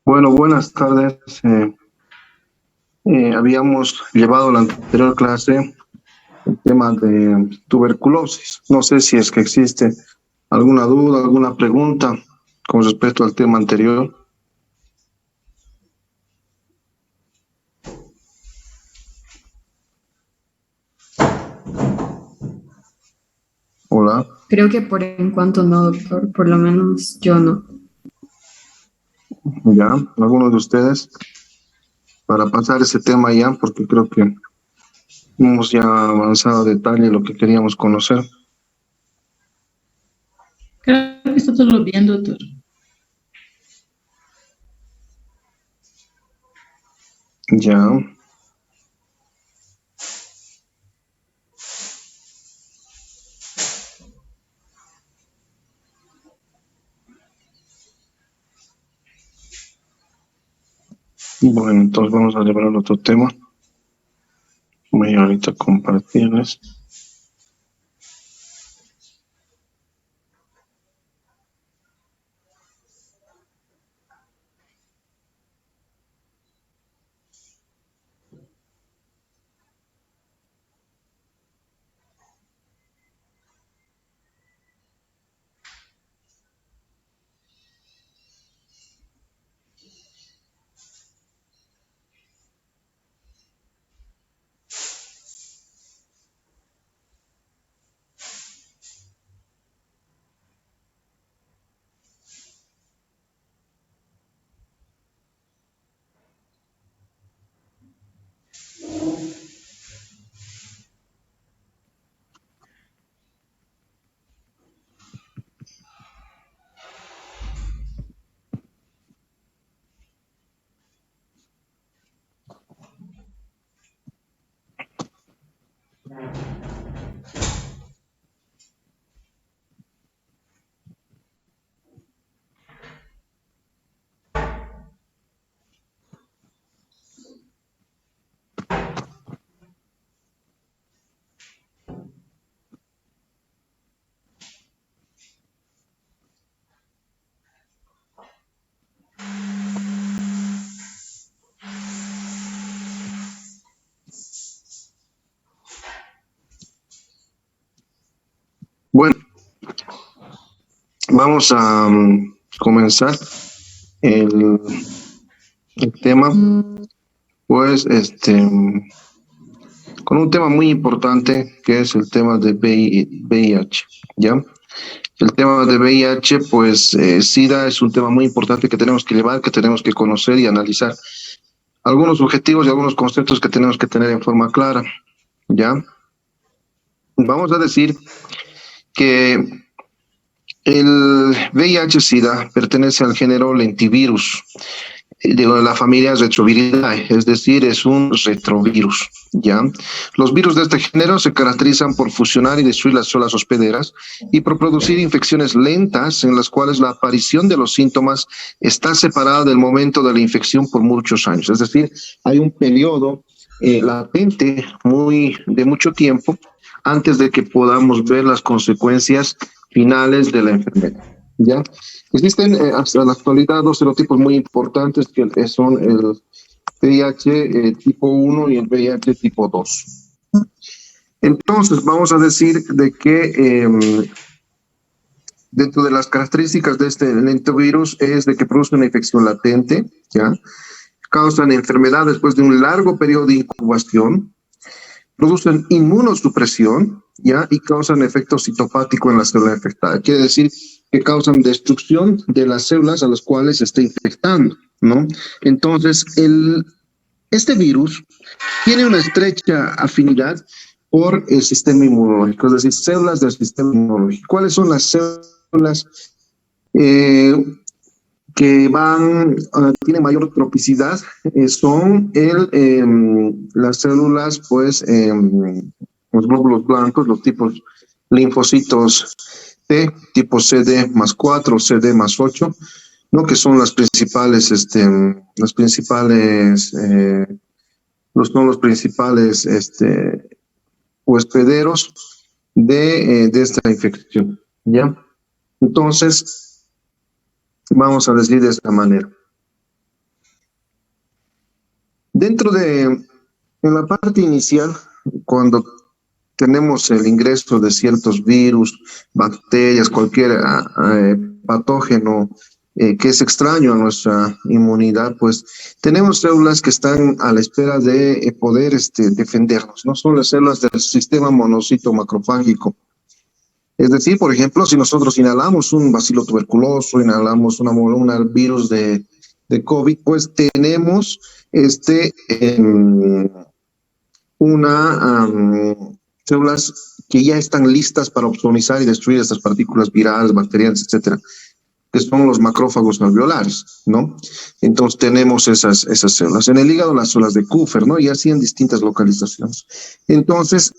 Bueno, buenas tardes. Habíamos llevado la anterior clase el tema de tuberculosis. No sé si es que existe alguna duda, alguna pregunta con respecto al tema anterior. Hola. Creo que por en cuanto no, doctor, por lo menos yo no. Ya, algunos de ustedes, para pasar ese tema ya, porque creo que hemos ya avanzado a detalle lo que queríamos conocer. Creo que está todo bien, doctor. Ya. Bueno, entonces vamos a llevar al otro tema. Voy ahorita a compartirles. Bueno, vamos a comenzar el tema, pues, con un tema muy importante que es el tema de VIH, ¿ya? El tema de VIH, pues, SIDA es un tema muy importante que tenemos que llevar, que tenemos que conocer y analizar algunos objetivos y algunos conceptos que tenemos que tener en forma clara, ¿ya? Vamos a decir que el VIH-Sida pertenece al género lentivirus, de la familia Retroviridae, es decir, es un retrovirus, ¿ya? Los virus de este género se caracterizan por fusionar y destruir las células hospederas y por producir infecciones lentas en las cuales la aparición de los síntomas está separada del momento de la infección por muchos años. Es decir, hay un periodo latente de mucho tiempo antes de que podamos ver las consecuencias finales de la enfermedad, ¿ya? Existen hasta la actualidad dos serotipos muy importantes que son el VIH tipo 1 y el VIH tipo 2. Entonces, vamos a decir de que dentro de las características de este lentivirus es de que produce una infección latente, ¿ya? Causan enfermedad después de un largo periodo de incubación, producen inmunosupresión, ¿ya? Y causan efecto citopático en la célula infectada. Quiere decir que causan destrucción de las células a las cuales se está infectando, ¿no? Entonces, este virus tiene una estrecha afinidad por el sistema inmunológico, es decir, células del sistema inmunológico. ¿Cuáles son las células que tienen mayor tropicidad? Son las células, pues, los glóbulos blancos, los tipos linfocitos T, tipo CD+4 o CD+8, ¿no? Que son los principales hospederos de esta infección, ¿ya? Entonces, vamos a decir de esta manera. En la parte inicial, cuando tenemos el ingreso de ciertos virus, bacterias, cualquier patógeno que es extraño a nuestra inmunidad, pues tenemos células que están a la espera de poder defendernos, ¿no? Son las células del sistema monocito macrofágico. Es decir, por ejemplo, si nosotros inhalamos un bacilo tuberculoso, inhalamos un virus de COVID, pues tenemos células que ya están listas para absorber y destruir estas partículas virales, bacterianas, etcétera, que son los macrófagos alveolares, ¿no? Entonces tenemos esas células. En el hígado, las células de Kupffer, ¿no? Y así en distintas localizaciones. Entonces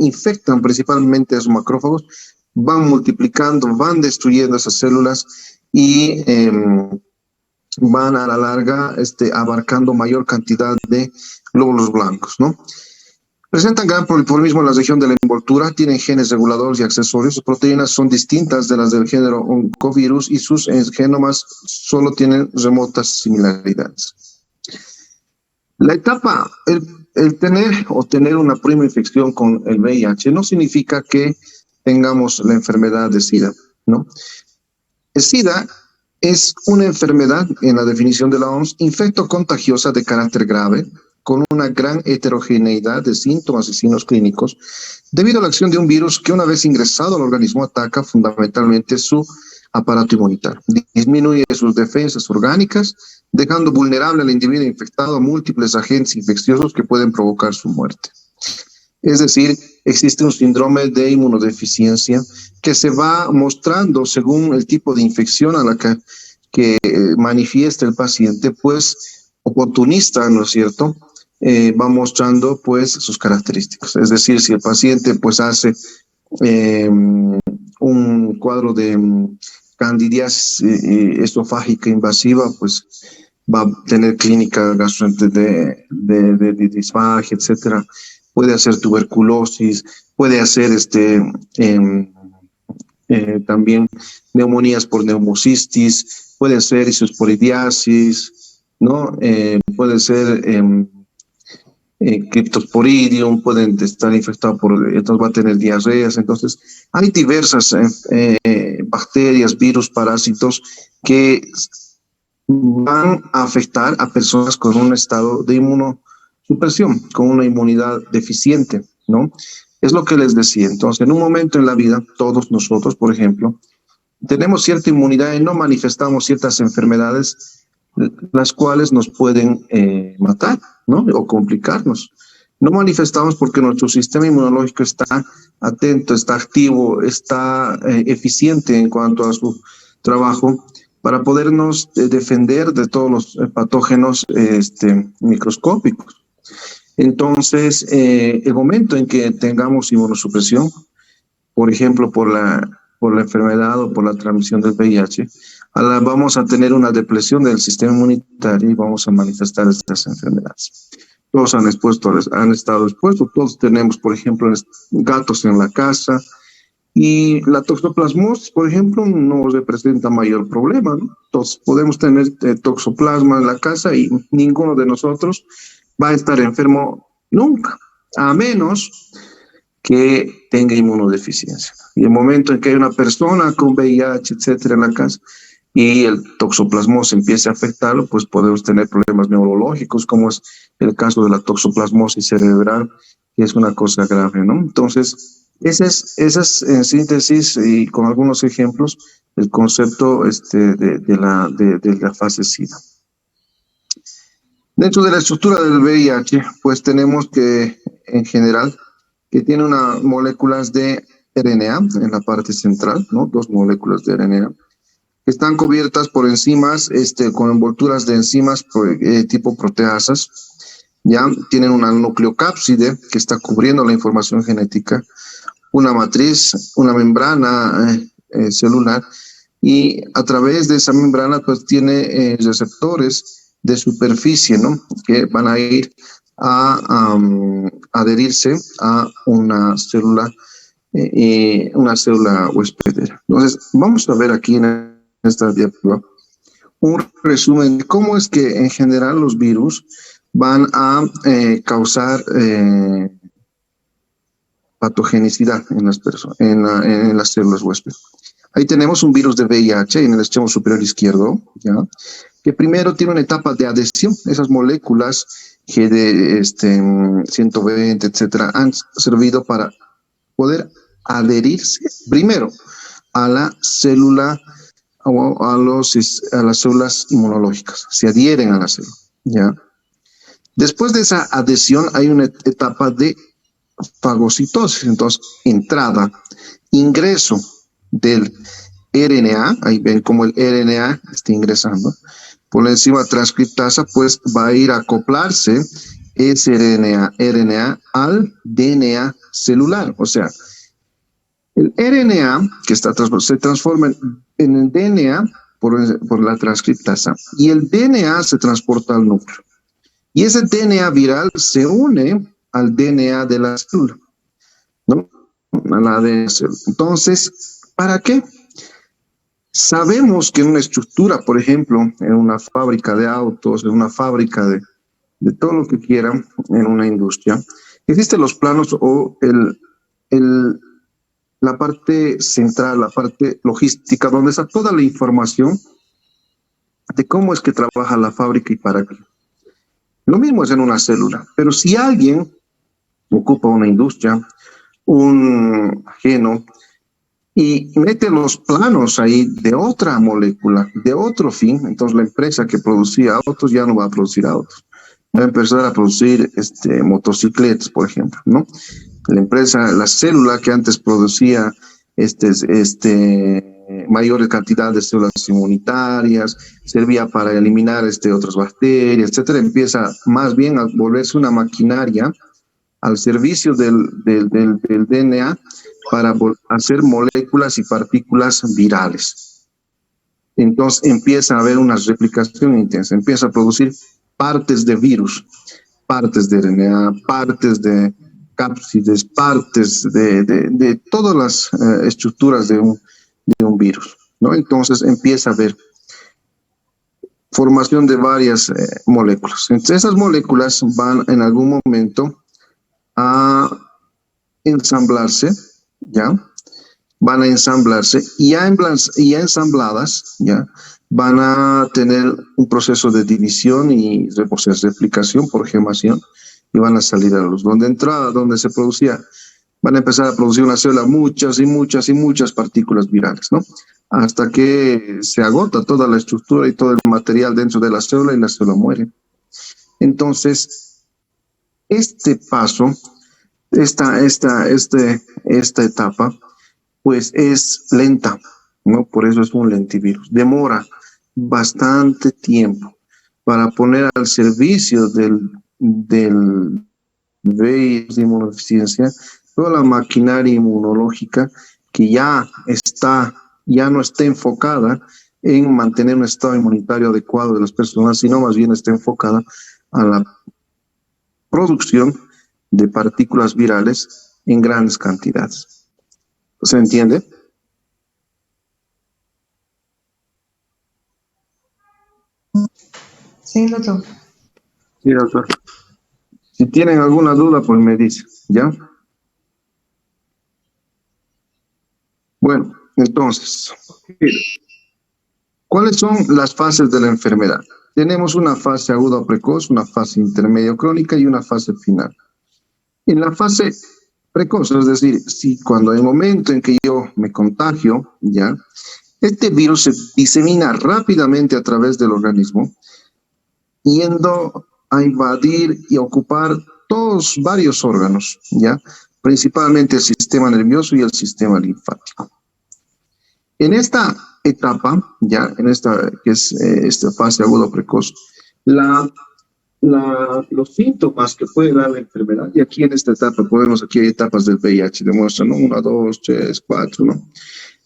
infectan principalmente a esos macrófagos, van multiplicando, van destruyendo esas células y van a la larga abarcando mayor cantidad de glóbulos blancos, ¿no? Presentan gran poliformismo en la región de la envoltura, tienen genes reguladores y accesorios, sus proteínas son distintas de las del género oncovirus y sus genomas solo tienen remotas similaridades. La etapa, el tener una prima infección con el VIH no significa que tengamos la enfermedad de SIDA, ¿no? El SIDA es una enfermedad, en la definición de la OMS, infectocontagiosa de carácter grave, con una gran heterogeneidad de síntomas y signos clínicos, debido a la acción de un virus que una vez ingresado al organismo ataca fundamentalmente su aparato inmunitario, disminuye sus defensas orgánicas, dejando vulnerable al individuo infectado a múltiples agentes infecciosos que pueden provocar su muerte. Es decir, existe un síndrome de inmunodeficiencia que se va mostrando según el tipo de infección a la que manifiesta el paciente, pues oportunista, ¿no es cierto? Va mostrando pues sus características. Es decir, si el paciente pues hace un cuadro de candidiasis esofágica invasiva, pues va a tener clínica gastroenteritis de disfagia, etcétera. Puede hacer tuberculosis, puede hacer también neumonías por neumocistis, puede ser isosporidiasis, ¿no? Puede ser Cryptosporidium, pueden estar infectados entonces va a tener diarreas. Entonces, hay diversas bacterias, virus, parásitos que van a afectar a personas con un estado de inmunosupresión, con una inmunidad deficiente, ¿no? Es lo que les decía. Entonces, en un momento en la vida, todos nosotros, por ejemplo, tenemos cierta inmunidad y no manifestamos ciertas enfermedades las cuales nos pueden matar, ¿no? O complicarnos. No manifestamos porque nuestro sistema inmunológico está atento, está activo, está eficiente en cuanto a su trabajo para podernos defender de todos los patógenos microscópicos. Entonces, el momento en que tengamos inmunosupresión, por ejemplo, por la enfermedad o por la transmisión del VIH, vamos a tener una depresión del sistema inmunitario y vamos a manifestar estas enfermedades. Todos han estado expuestos, todos tenemos, por ejemplo, gatos en la casa, Y la toxoplasmosis, por ejemplo, no representa mayor problema, ¿no? Entonces, podemos tener toxoplasma en la casa y ninguno de nosotros va a estar enfermo nunca, a menos que tenga inmunodeficiencia. Y el momento en que hay una persona con VIH, etcétera, en la casa, y el toxoplasmosis empiece a afectarlo, pues podemos tener problemas neurológicos, como es el caso de la toxoplasmosis cerebral, que es una cosa grave, ¿no? Entonces, ese es en síntesis y con algunos ejemplos el concepto de la fase SIDA. Dentro de la estructura del VIH, pues tenemos que, en general, que tiene unas moléculas de RNA en la parte central, ¿no? Dos moléculas de RNA, que están cubiertas por enzimas, con envolturas de enzimas tipo proteasas, ya tienen una nucleocápside que está cubriendo la información genética, una matriz, una membrana celular, y a través de esa membrana pues tiene receptores de superficie, ¿no? Que van a ir a adherirse a una célula hospedera. Entonces, vamos a ver aquí en esta diapositiva un resumen de cómo es que en general los virus van a causar patogenicidad en las personas, en las células huésped. Ahí tenemos un virus de VIH en el extremo superior izquierdo, ¿ya? Que primero tiene una etapa de adhesión. Esas moléculas que de 120, etcétera, han servido para poder adherirse primero a la célula o a las células inmunológicas. Se adhieren a la célula, ¿ya? Después de esa adhesión hay una etapa de fagocitosis, entonces entrada, ingreso del RNA, ahí ven cómo el RNA está ingresando, por la enzima transcriptasa, pues va a ir a acoplarse ese RNA al DNA celular, o sea, el RNA que se transforma en el DNA por la transcriptasa y el DNA se transporta al núcleo. Y ese DNA viral se une al DNA de la célula, ¿no? A la de la célula. Entonces, ¿para qué? Sabemos que en una estructura, por ejemplo, en una fábrica de autos, en una fábrica de todo lo que quieran, en una industria, existen los planos o la parte central, la parte logística, donde está toda la información de cómo es que trabaja la fábrica y para qué. Lo mismo es en una célula, pero si alguien ocupa una industria, un ajeno, y mete los planos ahí de otra molécula, de otro fin, entonces la empresa que producía autos ya no va a producir autos, va a empezar a producir motocicletas, por ejemplo, ¿no? La célula que antes producía mayores cantidades de células inmunitarias, servía para eliminar otras bacterias, etcétera, empieza más bien a volverse una maquinaria al servicio del DNA para hacer moléculas y partículas virales. Entonces empieza a haber una replicación intensa, empieza a producir partes de virus, partes de RNA, partes de cápsides, partes de todas las estructuras de un virus, ¿no? Entonces empieza a haber formación de varias moléculas. Entonces esas moléculas van en algún momento a ensamblarse, ¿ya? Van a ensamblarse y ya ensambladas, ¿ya? Van a tener un proceso de división y replicación por gemación y van a salir a la luz. Donde se producía, van a empezar a producir una célula muchas y muchas y muchas partículas virales, ¿no? Hasta que se agota toda la estructura y todo el material dentro de la célula y la célula muere. Entonces, este paso, esta etapa, pues es lenta, ¿no? Por eso es un lentivirus. Demora bastante tiempo para poner al servicio del VIH de inmunodeficiencia toda la maquinaria inmunológica que ya no está enfocada en mantener un estado inmunitario adecuado de las personas, sino más bien está enfocada a la producción de partículas virales en grandes cantidades. ¿Se entiende? Sí, doctor. Sí, doctor. Si tienen alguna duda, pues me dicen, ¿ya? Bueno, entonces, ¿cuáles son las fases de la enfermedad? Tenemos una fase aguda o precoz, una fase intermedia o crónica y una fase final. En la fase precoz, es decir, si cuando el momento en que yo me contagio, ¿ya? Este virus se disemina rápidamente a través del organismo, yendo a invadir y ocupar todos varios órganos, ¿ya? Principalmente el sistema nervioso y el sistema linfático. En esta etapa, ya en esta que es esta fase aguda o precoz, los síntomas que puede dar la enfermedad, y aquí en esta etapa aquí hay etapas del VIH, demuestran, ¿no? 1, 2, 3, 4, ¿no?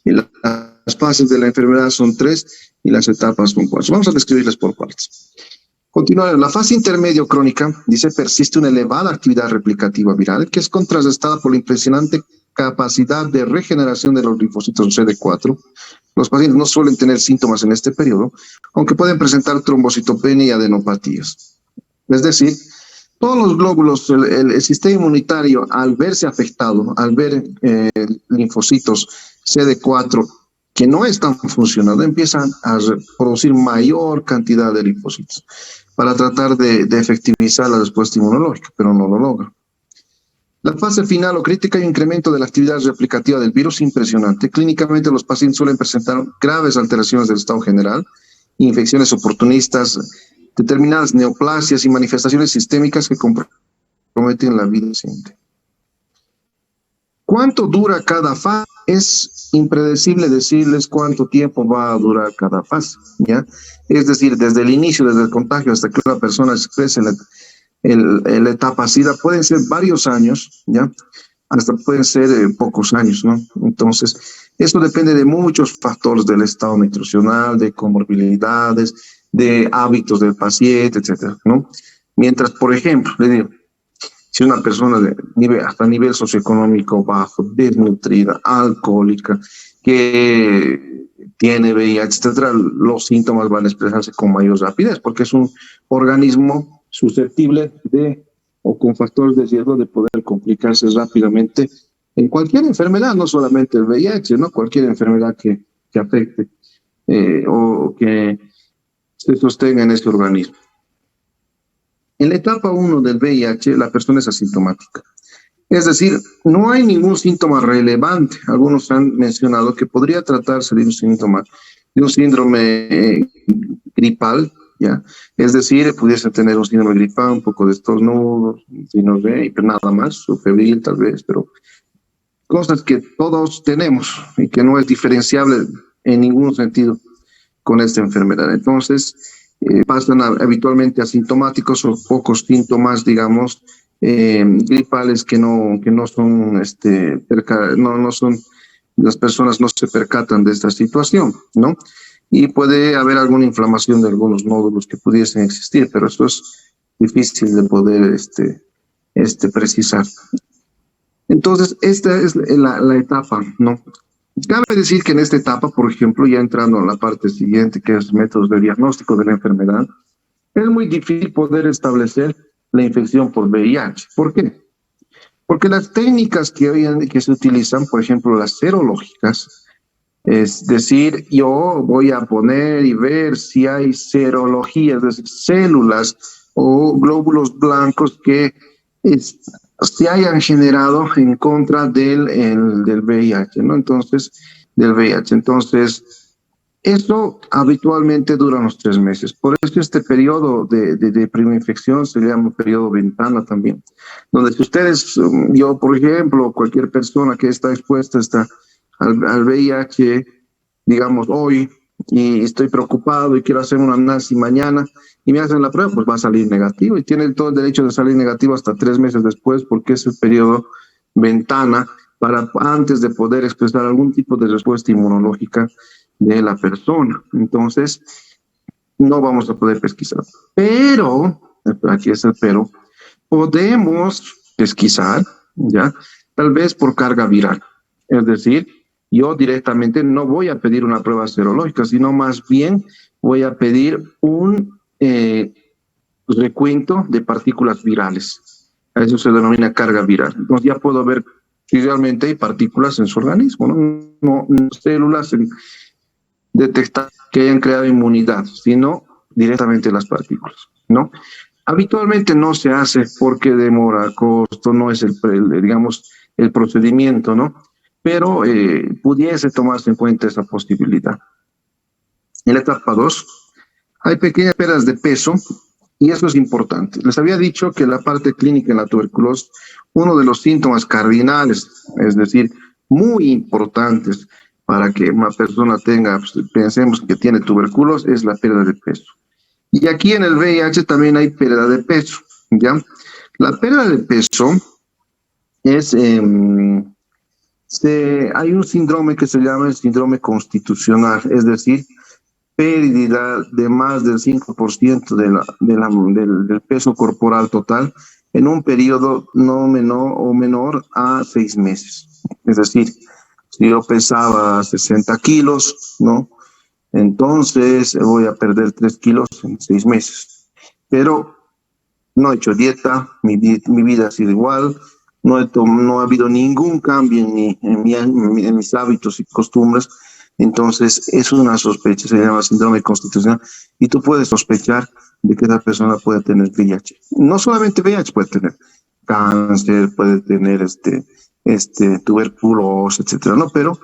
Y las fases de la enfermedad son 3 y las etapas son 4. Vamos a describirlas por partes. Continuar, en la fase intermedio crónica, dice, persiste una elevada actividad replicativa viral que es contrarrestada por la impresionante capacidad de regeneración de los linfocitos CD4. Los pacientes no suelen tener síntomas en este periodo, aunque pueden presentar trombocitopenia y adenopatías. Es decir, todos los glóbulos, el sistema inmunitario, al verse afectado, al ver linfocitos CD4 que no están funcionando, empiezan a producir mayor cantidad de linfocitos para tratar de efectivizar la respuesta inmunológica, pero no lo logran. La fase final o crítica hay un incremento de la actividad replicativa del virus impresionante. Clínicamente los pacientes suelen presentar graves alteraciones del estado general, infecciones oportunistas, determinadas neoplasias y manifestaciones sistémicas que comprometen la vida paciente. ¿Cuánto dura cada fase? Es impredecible decirles cuánto tiempo va a durar cada fase, ¿ya? Es decir, desde el inicio, desde el contagio hasta que una persona exprese la etapa SIDA, pueden ser varios años, ¿ya? Hasta pueden ser pocos años, ¿no? Entonces, eso depende de muchos factores del estado nutricional, de comorbilidades, de hábitos del paciente, etcétera, ¿no? Mientras, por ejemplo, le digo, si una persona hasta nivel socioeconómico bajo, desnutrida, alcohólica, que tiene VIH, etcétera, los síntomas van a expresarse con mayor rapidez, porque es un organismo susceptible o con factores de riesgo de poder complicarse rápidamente en cualquier enfermedad, no solamente el VIH, ¿no? Cualquier enfermedad que afecte o que se sostenga en este organismo. En la etapa 1 del VIH, la persona es asintomática. Es decir, no hay ningún síntoma relevante. Algunos han mencionado que podría tratarse de un síntoma, de un síndrome gripal, ¿ya? Es decir, pudiese tener un síndrome gripal, un poco de estornudos, pero nada más, o febril tal vez, pero cosas que todos tenemos y que no es diferenciable en ningún sentido con esta enfermedad. Entonces, pasan habitualmente asintomáticos o pocos síntomas, digamos, gripales que no son, no son, las personas no se percatan de esta situación, ¿no? Y puede haber alguna inflamación de algunos nódulos que pudiesen existir, pero esto es difícil de poder precisar. Entonces, esta es la etapa, ¿no? Cabe decir que en esta etapa, por ejemplo, ya entrando a la parte siguiente, que es métodos de diagnóstico de la enfermedad, es muy difícil poder establecer la infección por VIH. ¿Por qué? Porque las técnicas que se utilizan, por ejemplo, las serológicas, es decir, yo voy a poner y ver si hay serologías, es decir, células o glóbulos blancos que se hayan generado en contra del VIH, ¿no? Entonces, del VIH. Entonces, esto habitualmente dura unos 3 meses. Por eso este periodo de prima-infección se llama periodo ventana también, donde si ustedes, yo por ejemplo, cualquier persona que está expuesta al VIH, digamos hoy, y estoy preocupado y quiero hacer un análisis mañana, y me hacen la prueba, pues va a salir negativo, y tiene todo el derecho de salir negativo hasta 3 meses después, porque es el periodo ventana para antes de poder expresar algún tipo de respuesta inmunológica de la persona. Entonces, no vamos a poder pesquisar. Pero, aquí es el pero, podemos pesquisar, ¿ya? Tal vez por carga viral. Es decir, yo directamente no voy a pedir una prueba serológica, sino más bien voy a pedir un recuento de partículas virales. A eso se denomina carga viral. Entonces ya puedo ver si realmente hay partículas en su organismo, no células detectar que hayan creado inmunidad, sino directamente las partículas, ¿no? Habitualmente no se hace porque demora, costo, no es digamos, el procedimiento, ¿no? Pero pudiese tomarse en cuenta esa posibilidad. En la etapa 2 hay pequeñas pérdidas de peso y eso es importante. Les había dicho que la parte clínica en la tuberculosis, uno de los síntomas cardinales, es decir, muy importantes para que una persona tenga, pues, pensemos que tiene tuberculosis, es la pérdida de peso. Y aquí en el VIH también hay pérdida de peso, ¿ya? La pérdida de peso es, hay un síndrome que se llama el síndrome constitucional, es decir, pérdida de más del 5% del peso corporal total en un periodo no menor o menor a 6 meses. Es decir, si yo pesaba 60 kilos, ¿no? Entonces voy a perder 3 kilos en 6 meses. Pero no he hecho dieta, mi vida ha sido igual, no ha habido ningún cambio en mis hábitos y costumbres. Entonces es una sospecha, se llama síndrome constitucional, y tú puedes sospechar de que esa persona puede tener VIH. No solamente VIH, puede tener cáncer, puede tener tuberculosis, etcétera, ¿no? Pero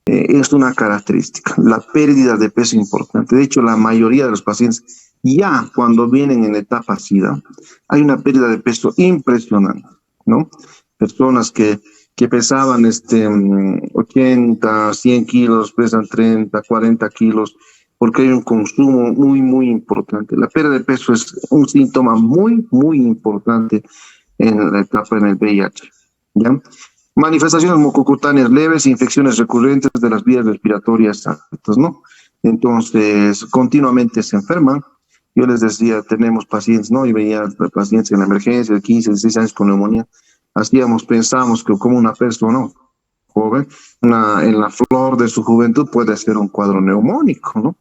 es una característica, la pérdida de peso importante. De hecho, la mayoría de los pacientes, ya cuando vienen en etapa SIDA, hay una pérdida de peso impresionante, ¿no? Personas que pesaban 80, 100 kilos, pesan 30, 40 kilos, porque hay un consumo muy, muy importante. La pérdida de peso es un síntoma muy, muy importante en la etapa en el VIH, ¿ya? Manifestaciones mucocutáneas leves, infecciones recurrentes de las vías respiratorias altas, ¿no? Entonces, continuamente se enferman. Yo les decía, tenemos pacientes, ¿no? Y veía pacientes en la emergencia de 15, 16 años con neumonía. Pensamos que como una persona, ¿no?, joven, en la flor de su juventud puede ser un cuadro neumónico, ¿no?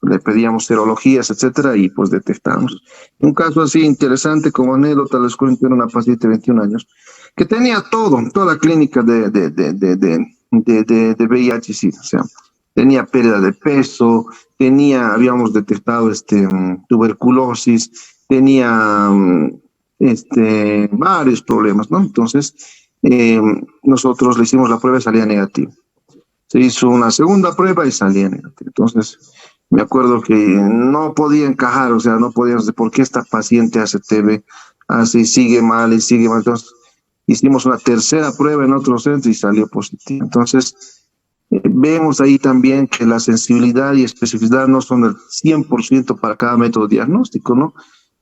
Le pedíamos serologías, etcétera, y pues detectamos. Un caso así interesante como anécdota, les cuento, era una paciente de 21 años que tenía toda la clínica de VIH, sí, o sea, tenía pérdida de peso, habíamos detectado tuberculosis, tenía varios problemas, ¿no? Entonces, nosotros le hicimos la prueba y salía negativo. Se hizo una segunda prueba y salía negativo. Entonces, me acuerdo que no podía encajar, o sea, no podíamos decir, ¿por qué esta paciente hace TB? Hace y sigue mal y sigue mal. Entonces, hicimos una tercera prueba en otro centro y salió positivo. Entonces, vemos ahí también que la sensibilidad y especificidad no son del 100% para cada método diagnóstico, ¿no?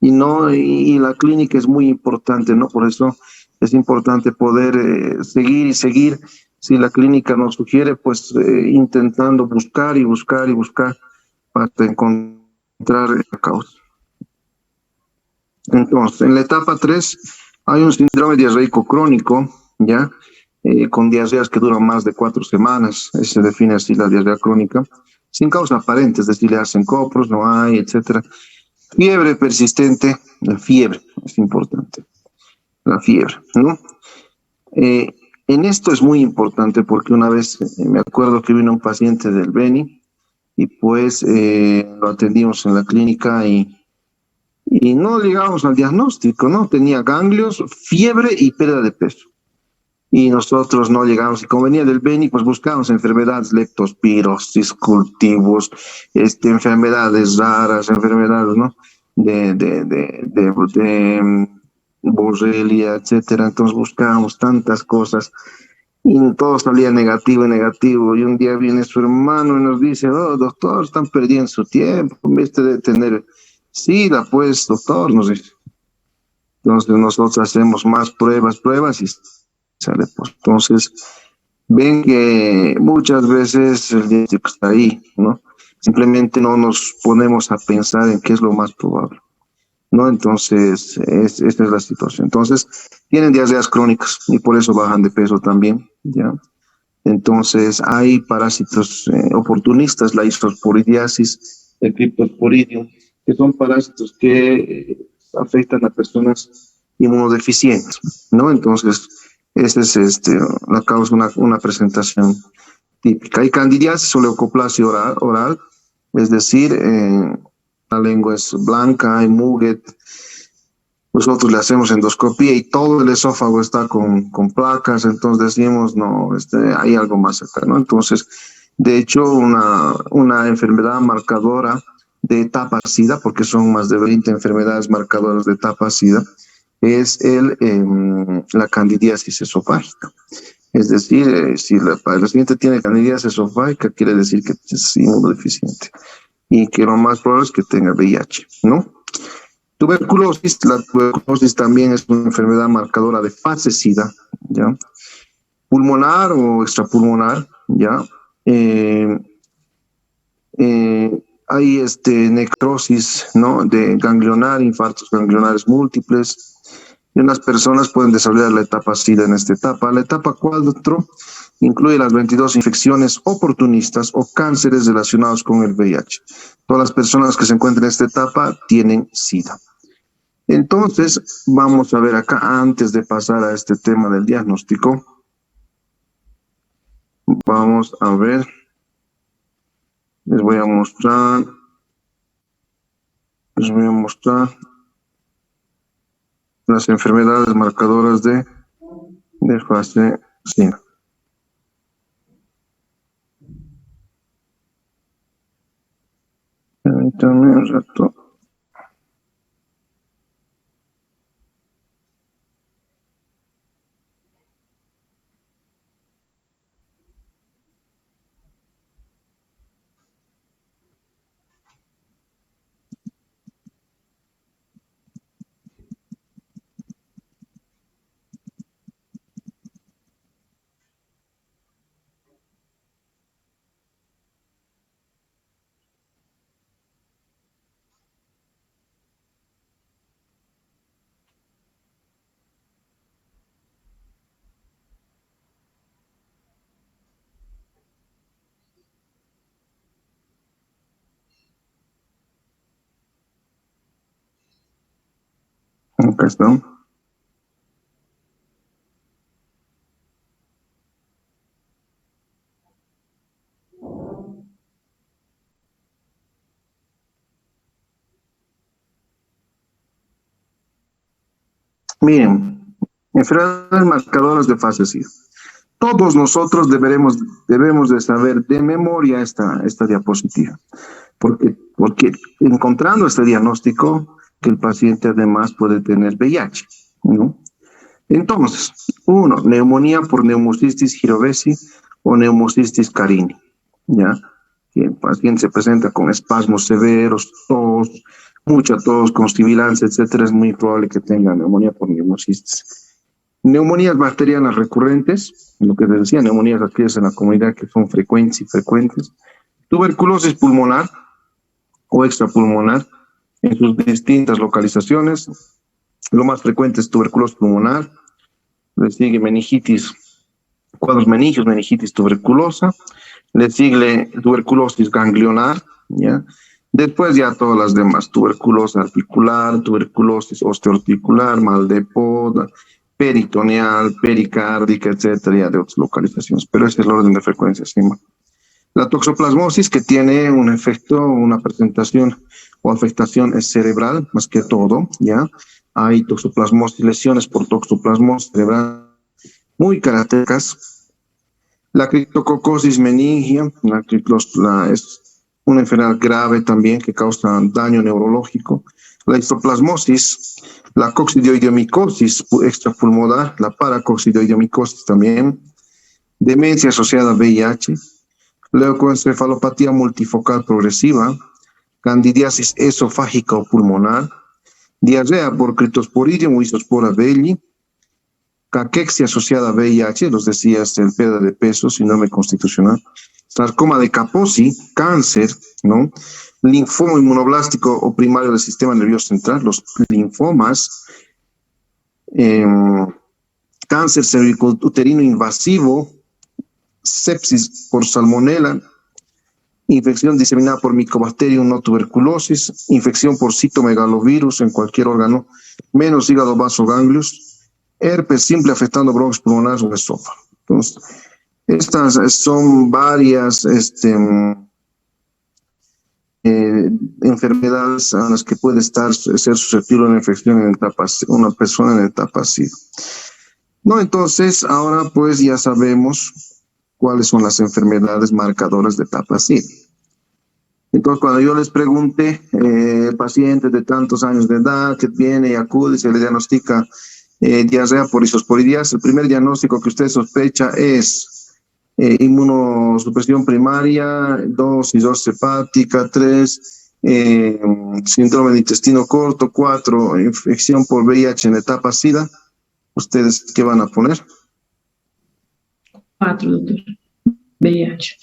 Y la clínica es muy importante, ¿no? Por eso es importante poder seguir. Si la clínica nos sugiere, pues intentando buscar para encontrar la causa. Entonces, en la etapa 3 hay un síndrome diarreico crónico, ¿ya? Con diarreas que duran más de 4 semanas, se define así la diarrea crónica, sin causa aparente, es decir, le hacen copros, no hay, etcétera. Fiebre persistente, la fiebre es importante, la fiebre, ¿no? En esto es muy importante porque una vez me acuerdo que vino un paciente del Beni y pues lo atendimos en la clínica y no llegamos al diagnóstico, ¿no? Tenía ganglios, fiebre y pérdida de peso. Y nosotros no llegamos, y como venía del Beni, pues buscamos enfermedades, leptospirosis, cultivos, enfermedades raras, enfermedades, ¿no? Borrelia, etcétera. Entonces buscábamos tantas cosas y todo salía negativo. Y un día viene su hermano y nos dice, oh, doctor, están perdiendo su tiempo, en vez de tener SIDA, pues, doctor, nos dice. Entonces nosotros hacemos más pruebas y sale, pues. Entonces ven que muchas veces el diagnóstico está ahí, ¿no? Simplemente no nos ponemos a pensar en qué es lo más probable, ¿no? Entonces, esta es la situación. Entonces, tienen diarreas crónicas y por eso bajan de peso también, ¿ya? Entonces, hay parásitos oportunistas, la histosporidiasis, el cryptosporidium, que son parásitos que afectan a personas inmunodeficientes, ¿no? Entonces, esa es la causa, una presentación típica. Hay candidiasis o leucoplasia oral, es decir, la lengua es blanca, hay muget. Nosotros le hacemos endoscopía y todo el esófago está con placas, entonces decimos, no, hay algo más acá, ¿no? Entonces, de hecho, una enfermedad marcadora de etapa SIDA, porque son más de 20 enfermedades marcadoras de etapa SIDA, es la candidiasis esofágica. Es decir, si el paciente tiene candidiasis esofágica, quiere decir que es inmunodeficiente y que lo más probable es que tenga VIH, ¿no? Tuberculosis, la tuberculosis también es una enfermedad marcadora de fase SIDA, ¿ya? Pulmonar o extrapulmonar, ¿ya? Hay necrosis, ¿no? De ganglionar, infartos ganglionares múltiples, y unas personas pueden desarrollar la etapa SIDA en esta etapa. La etapa 4 incluye las 22 infecciones oportunistas o cánceres relacionados con el VIH. Todas las personas que se encuentran en esta etapa tienen SIDA. Entonces, vamos a ver acá, antes de pasar a este tema del diagnóstico, vamos a ver, les voy a mostrar las enfermedades marcadoras de fase SIDA. Permítanme un rato. Acá está. Miren, enfermedades marcadoras de fase SIDA. Todos nosotros debemos de saber de memoria esta diapositiva, porque encontrando este diagnóstico, que el paciente además puede tener VIH, ¿no? Entonces, 1, neumonía por neumocistis girovesi o neumocistis carini, ¿ya? Y el paciente se presenta con espasmos severos, tos, mucha tos, con sibilancia, etcétera, es muy probable que tenga neumonía por neumocistis. Neumonías bacterianas recurrentes, lo que les decía, neumonías adquiridas en la comunidad que son frecuentes. Tuberculosis pulmonar o extrapulmonar en sus distintas localizaciones. Lo más frecuente es tuberculosis pulmonar, le sigue meningitis, cuadros meningios, meningitis tuberculosa, le sigue tuberculosis ganglionar, ¿ya? Después ya todas las demás, tuberculosis articular, tuberculosis osteoarticular, mal de poda, peritoneal, pericárdica, etcétera, ya de otras localizaciones, pero ese es el orden de frecuencia, ¿sí? La toxoplasmosis, que tiene un efecto, una presentación o afectación cerebral, más que todo, ¿ya? Hay toxoplasmosis, lesiones por toxoplasmosis cerebral muy características. La criptococosis meningia, es una enfermedad grave también que causa daño neurológico. La histoplasmosis, la coccidioidomicosis extrapulmonar, la paracoccidioidomicosis también, demencia asociada a VIH, leucoencefalopatía multifocal progresiva, candidiasis esofágica o pulmonar, diarrea por Cryptosporidium o Isospora belli, caquexia asociada a VIH, los decía, el pérdida de peso, síndrome constitucional, sarcoma de Kaposi, cáncer, ¿no? Linfoma inmunoblástico o primario del sistema nervioso central, los linfomas, cáncer cervicouterino invasivo, sepsis por salmonela, infección diseminada por Mycobacterium no tuberculosis, infección por citomegalovirus en cualquier órgano, menos hígado, vaso, ganglios, herpes simple afectando bronquios pulmonares o esófago. Entonces, estas son varias enfermedades a las que puede ser susceptible a una infección en etapa, una persona en etapa SIDA. No, entonces, ahora pues ya sabemos cuáles son las enfermedades marcadoras de etapa SIDA. Entonces, cuando yo les pregunte, pacientes de tantos años de edad que viene y acude y se le diagnostica diarrea por isosporidias, el primer diagnóstico que usted sospecha es inmunosupresión primaria, 2, cirrosis hepática, 3, síndrome de intestino corto, 4, infección por VIH en etapa SIDA. ¿Ustedes qué van a poner? 4, doctor. VIH.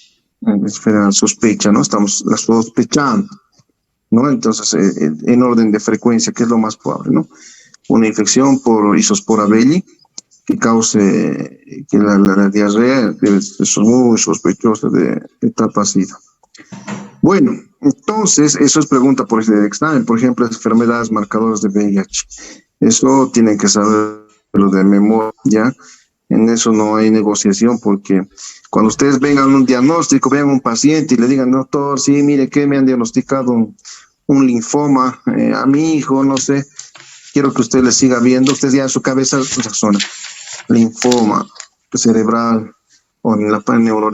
Espera, sospecha, ¿no? Estamos sospechando, ¿no? Entonces, en orden de frecuencia, ¿qué es lo más probable, no? Una infección por Isospora belli que cause que la diarrea es muy sospechosa de etapa SIDA. Bueno, entonces, eso es pregunta por el examen, por ejemplo, enfermedades marcadoras de VIH. Eso tienen que saberlo de memoria, ¿ya? En eso no hay negociación, porque cuando ustedes vengan un diagnóstico, vean un paciente y le digan, doctor, sí, mire que me han diagnosticado un linfoma a mi hijo, no sé, quiero que usted le siga viendo, usted ya en su cabeza esa zona, linfoma cerebral o en la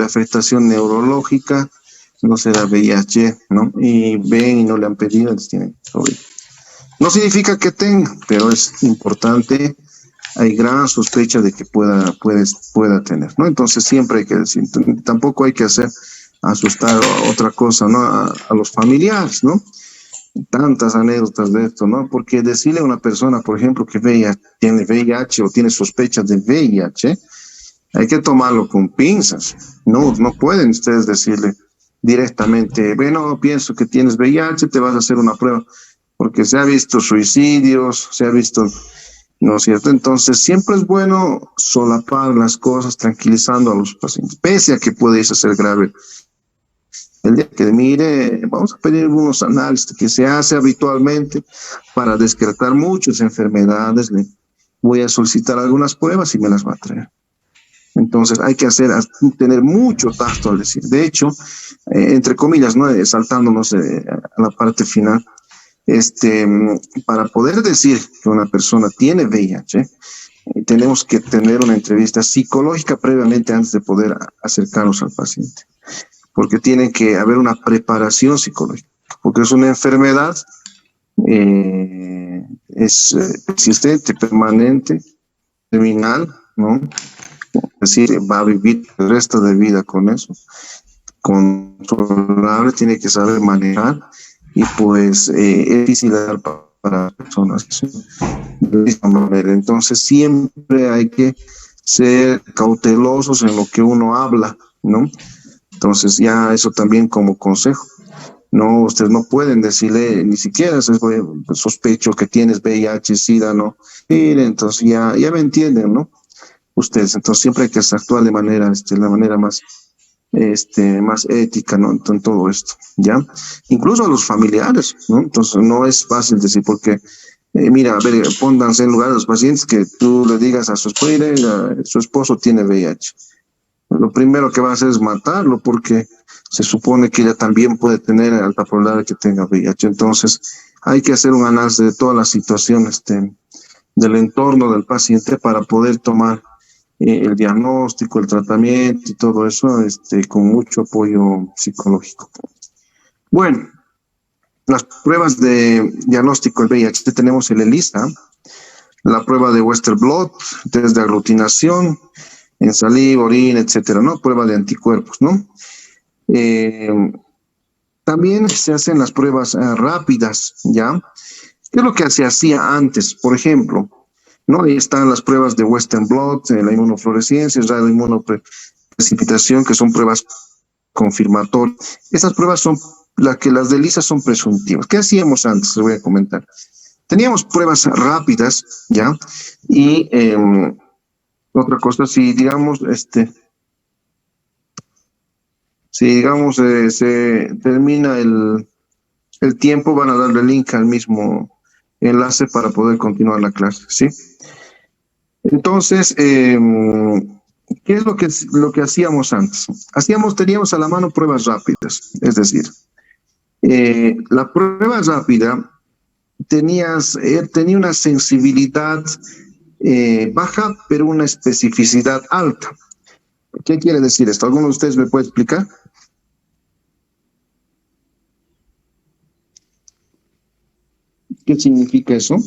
afectación neurológica, no será VIH, ¿no? Y ven y no le han pedido, les tienen COVID. No significa que tenga, pero es importante. Hay gran sospecha de que pueda tener, ¿no? Entonces siempre hay que decir, tampoco hay que asustar a otra cosa, ¿no? A los familiares, ¿no? Tantas anécdotas de esto, ¿no? Porque decirle a una persona, por ejemplo, que tiene VIH o tiene sospechas de VIH, hay que tomarlo con pinzas. No pueden ustedes decirle directamente, bueno, pienso que tienes VIH, te vas a hacer una prueba, porque se ha visto suicidios, se ha visto... ¿No es cierto? Entonces, siempre es bueno solapar las cosas, tranquilizando a los pacientes, pese a que puede ser grave. El día que mire, vamos a pedir algunos análisis que se hace habitualmente para descartar muchas enfermedades. Le voy a solicitar algunas pruebas y me las va a traer. Entonces, hay que tener mucho tacto al decir. De hecho, entre comillas, ¿no? Saltándonos a la parte final, para poder decir que una persona tiene VIH, tenemos que tener una entrevista psicológica previamente antes de poder acercarnos al paciente, porque tiene que haber una preparación psicológica, porque es una enfermedad es persistente, permanente, terminal, ¿no? Es decir, va a vivir el resto de vida con eso, controlable, tiene que saber manejar. Y pues es difícil para personas de esta manera. Entonces siempre hay que ser cautelosos en lo que uno habla, ¿no? Entonces ya eso también como consejo. No, ustedes no pueden decirle ni siquiera sospecho que tienes VIH, SIDA, ¿no? Mire, entonces ya me entienden, ¿no? Ustedes, entonces siempre hay que actuar de manera, la manera más ética, ¿no? En todo esto, ¿ya? Incluso a los familiares, ¿no? Entonces no es fácil decir, porque, mira, a ver, pónganse en lugar de los pacientes que tú le digas a su esposa, su esposo tiene VIH. Lo primero que va a hacer es matarlo, porque se supone que ella también puede tener alta probabilidad de que tenga VIH. Entonces hay que hacer un análisis de todas las situaciones del entorno del paciente para poder tomar el diagnóstico, el tratamiento y todo eso, con mucho apoyo psicológico. Bueno, las pruebas de diagnóstico del VIH, tenemos el ELISA, la prueba de Western Blot, test de aglutinación, en saliva, orina, etcétera, ¿no? Prueba de anticuerpos, ¿no? También se hacen las pruebas rápidas, ¿ya? ¿Qué es lo que se hacía antes? Por ejemplo, ¿no? Ahí están las pruebas de Western Blot, la inmunofluorescencia, la inmunoprecipitación, que son pruebas confirmatorias. Esas pruebas son las de ELISA son presuntivas. ¿Qué hacíamos antes? Les voy a comentar. Teníamos pruebas rápidas, ¿ya? Y otra cosa, si digamos, Si digamos se termina el tiempo, van a darle link al mismo enlace para poder continuar la clase, ¿sí? Entonces, ¿qué es lo que hacíamos antes? Teníamos a la mano pruebas rápidas, es decir, la prueba rápida tenía una sensibilidad baja, pero una especificidad alta. ¿Qué quiere decir esto? ¿Alguno de ustedes me puede explicar? ¿Qué significa eso?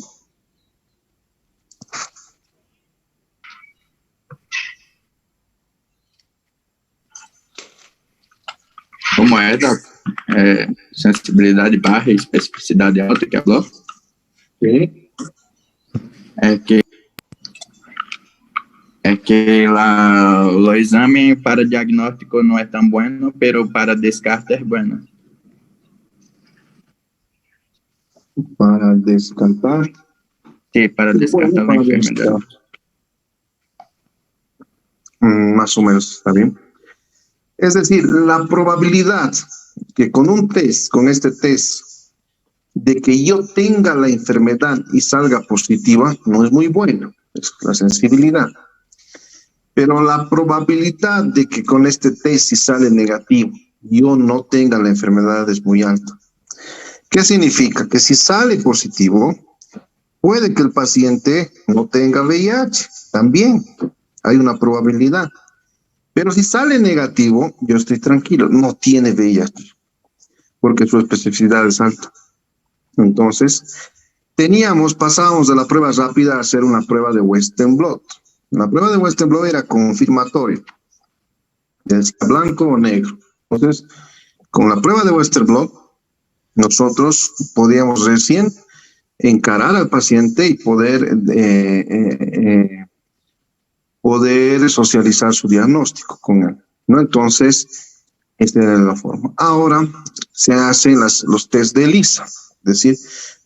Como é, Doc? Sensibilidade baixa e especificidade alta que falou? Sí. É que o exame para diagnóstico não é tão bueno, pero para descarte é bueno. Para descartar. Sí, para descartar la enfermedad. Más o menos, ¿está bien? Es decir, la probabilidad que con este test, de que yo tenga la enfermedad y salga positiva, no es muy buena, es la sensibilidad. Pero la probabilidad de que con este test, si sale negativo, yo no tenga la enfermedad es muy alta. ¿Qué significa? Que si sale positivo, puede que el paciente no tenga VIH, también hay una probabilidad. Pero si sale negativo, yo estoy tranquilo, no tiene VIH, porque su especificidad es alta. Entonces, pasábamos de la prueba rápida a hacer una prueba de Western blot. La prueba de Western blot era confirmatoria, decía blanco o negro. Entonces, con la prueba de Western blot, nosotros podíamos recién encarar al paciente y poder socializar su diagnóstico con él, ¿no? Entonces, esta era la forma. Ahora se hacen los test de ELISA, es decir,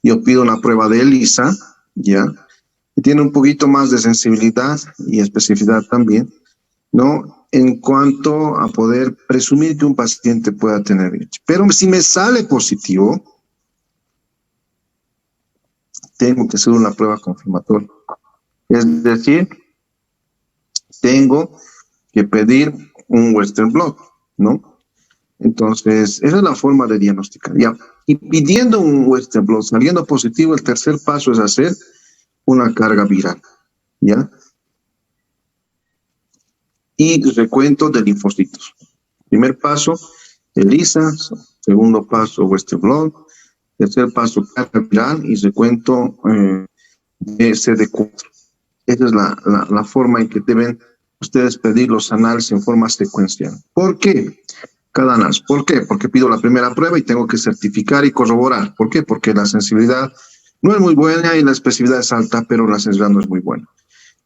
yo pido una prueba de ELISA, ¿ya? Que tiene un poquito más de sensibilidad y especificidad también, ¿no? En cuanto a poder presumir que un paciente pueda tener VIH. Pero si me sale positivo, tengo que hacer una prueba confirmatoria. Es decir, tengo que pedir un Western blot, ¿no? Entonces, esa es la forma de diagnosticar. Ya. Y pidiendo un Western blot, saliendo positivo, el tercer paso es hacer una carga viral, ¿ya? Y recuento de linfocitos. Primer paso, ELISA. Segundo paso, Western blot. Tercer paso, carga viral y recuento de CD4. Esa es la forma en que deben ustedes pedir los análisis en forma secuencial. ¿Por qué? Cada análisis. ¿Por qué? Porque pido la primera prueba y tengo que certificar y corroborar. ¿Por qué? Porque la sensibilidad no es muy buena y la especificidad es alta, pero la sensibilidad no es muy buena.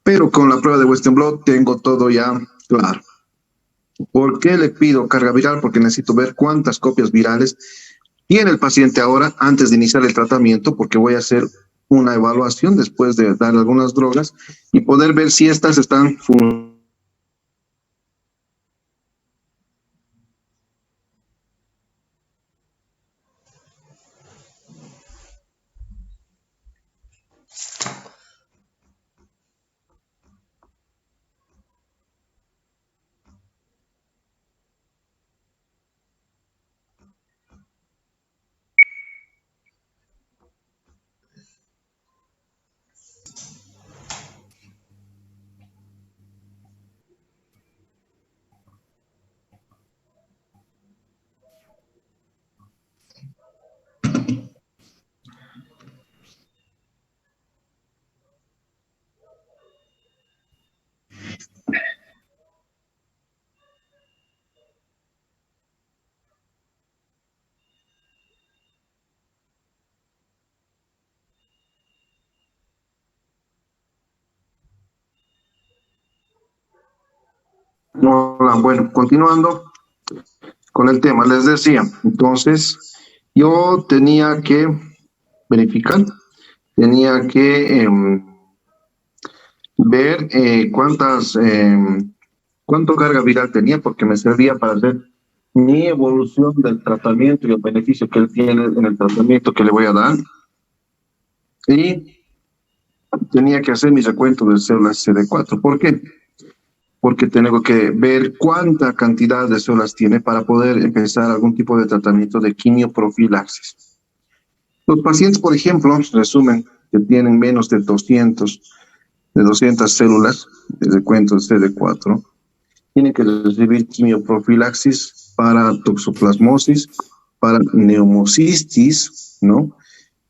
Pero con la prueba de Western blot tengo todo ya claro. ¿Por qué le pido carga viral? Porque necesito ver cuántas copias virales tiene el paciente ahora antes de iniciar el tratamiento, porque voy a hacer una evaluación después de dar algunas drogas y poder ver si estas están funcionando. Hola, bueno, continuando con el tema, les decía, entonces yo tenía que verificar, tenía que ver cuánto carga viral tenía, porque me servía para hacer mi evolución del tratamiento y el beneficio que él tiene en el tratamiento que le voy a dar. Y tenía que hacer mi recuento de células CD4. ¿Por qué? Porque tengo que ver cuánta cantidad de células tiene para poder empezar algún tipo de tratamiento de quimioprofilaxis. Los pacientes, por ejemplo, resumen que tienen menos de 200 células de recuento de CD4, tienen que recibir quimioprofilaxis para toxoplasmosis, para neumocistis, ¿no?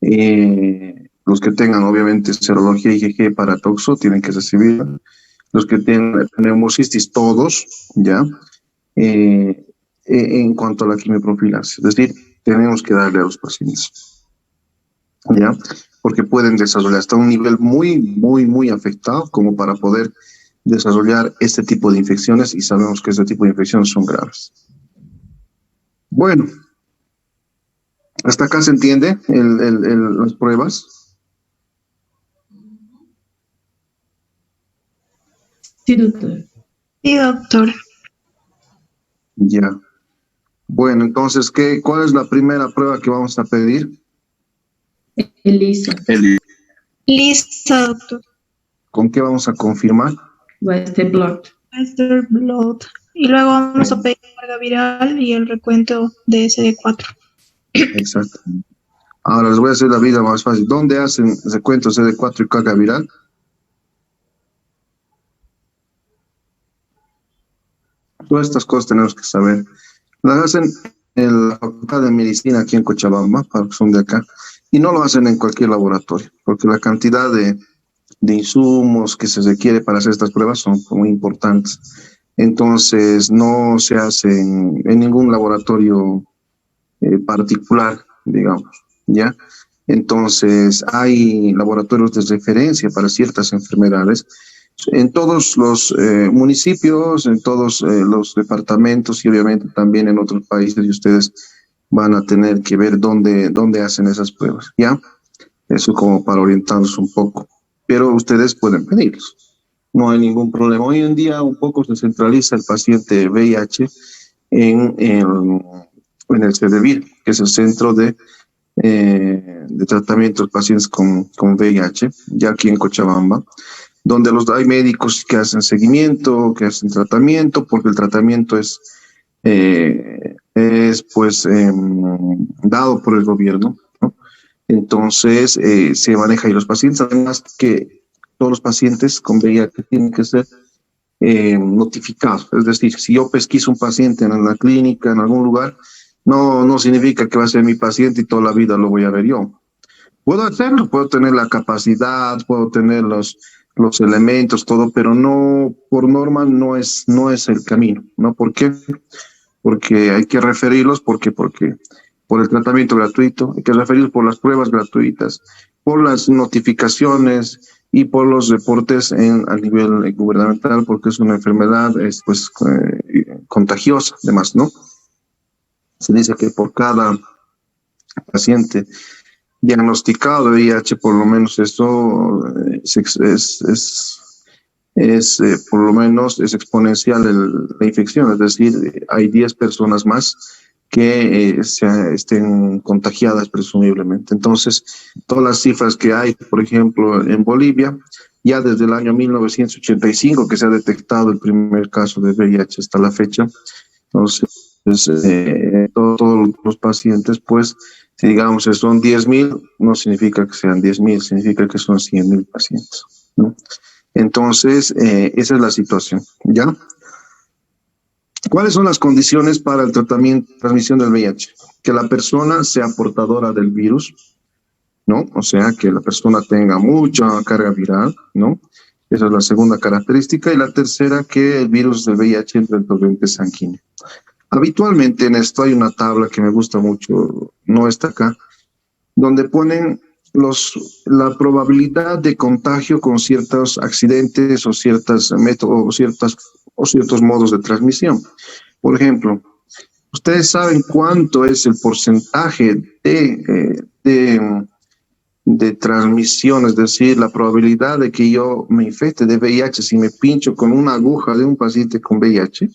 Los que tengan, obviamente, serología IgG para toxo tienen que recibir. Los que tienen neumocistis, todos, ¿ya? En cuanto a la quimioprofilaxis, es decir, tenemos que darle a los pacientes, ¿ya? Porque pueden desarrollar hasta un nivel muy afectado como para poder desarrollar este tipo de infecciones, y sabemos que este tipo de infecciones son graves. Bueno, hasta acá se entiende las pruebas. Sí, doctor. Sí, doctor. Ya. Bueno, entonces, ¿cuál es la primera prueba que vamos a pedir? ELISA. Lista, doctor. ¿Con qué vamos a confirmar? Western blot. Western blot. Y luego vamos a pedir carga viral y el recuento de CD4. Exacto. Ahora les voy a hacer la vida más fácil. ¿Dónde hacen recuento CD4 y carga viral? Todas estas cosas tenemos que saber. Las hacen en la Facultad de Medicina aquí en Cochabamba, para que son de acá, y no lo hacen en cualquier laboratorio, porque la cantidad de insumos que se requiere para hacer estas pruebas son muy importantes. Entonces, no se hace en ningún laboratorio particular, digamos, ¿ya? Entonces, hay laboratorios de referencia para ciertas enfermedades en todos los municipios, en todos los departamentos y obviamente también en otros países, y ustedes van a tener que ver dónde hacen esas pruebas, ¿ya? Eso como para orientarnos un poco. Pero ustedes pueden pedirlos. No hay ningún problema. Hoy en día un poco se centraliza el paciente VIH en el CDVIR, que es el Centro de Tratamiento de Pacientes con VIH, ya aquí en Cochabamba, donde hay médicos que hacen seguimiento, que hacen tratamiento, porque el tratamiento es dado por el gobierno, ¿no? Entonces se maneja ahí los pacientes, además que todos los pacientes con VIH tienen que ser notificados. Es decir, si yo pesquiso un paciente en la clínica, en algún lugar, no significa que va a ser mi paciente y toda la vida lo voy a ver yo. Puedo hacerlo, puedo tener la capacidad, puedo tener los elementos, todo, pero no, por norma, no es el camino, ¿no? ¿Por qué? Porque hay que referirlos, porque por el tratamiento gratuito, hay que referirlos por las pruebas gratuitas, por las notificaciones y por los reportes a nivel gubernamental, porque es una enfermedad contagiosa, además, ¿no? Se dice que por cada paciente diagnosticado de VIH, por lo menos eso por lo menos es exponencial la infección, es decir, hay 10 personas más que estén contagiadas presumiblemente. Entonces, todas las cifras que hay, por ejemplo, en Bolivia, ya desde el año 1985 que se ha detectado el primer caso de VIH hasta la fecha, entonces todos los pacientes, pues, si digamos que son 10.000, no significa que sean 10.000, significa que son 100.000 pacientes, ¿no? Entonces, esa es la situación, ¿ya? ¿Cuáles son las condiciones para el tratamiento de transmisión del VIH? Que la persona sea portadora del virus, ¿no? O sea, que la persona tenga mucha carga viral, ¿no? Esa es la segunda característica. Y la tercera, que el virus del VIH entre en el torrente sanguíneo. Habitualmente en esto hay una tabla que me gusta mucho, no está acá, donde ponen la probabilidad de contagio con ciertos accidentes o ciertos modos de transmisión. Por ejemplo, ¿ustedes saben cuánto es el porcentaje de transmisión? Es decir, la probabilidad de que yo me infecte de VIH si me pincho con una aguja de un paciente con VIH.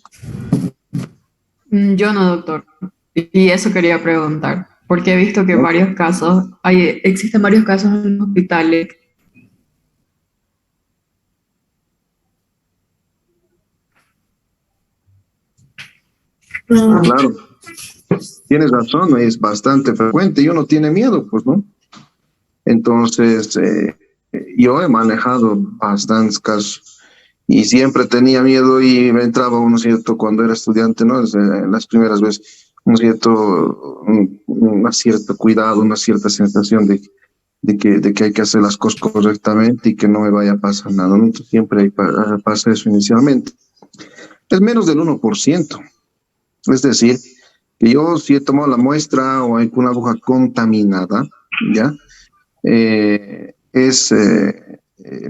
Yo no, doctor. Y eso quería preguntar, porque he visto que ¿No? varios casos, existen varios casos en los hospitales. Claro, tienes razón, es bastante frecuente y uno tiene miedo, pues, ¿no? Entonces, yo he manejado bastantes casos y siempre tenía miedo y me entraba, ¿no es cierto?, cuando era estudiante, ¿no? Desde las primeras veces, una cierta cuidado, una cierta sensación de que hay que hacer las cosas correctamente y que no me vaya a pasar nada, ¿no? Entonces, siempre pasa eso inicialmente. Es menos del 1%. Es decir, que yo si he tomado la muestra o hay una aguja contaminada, ¿ya? Es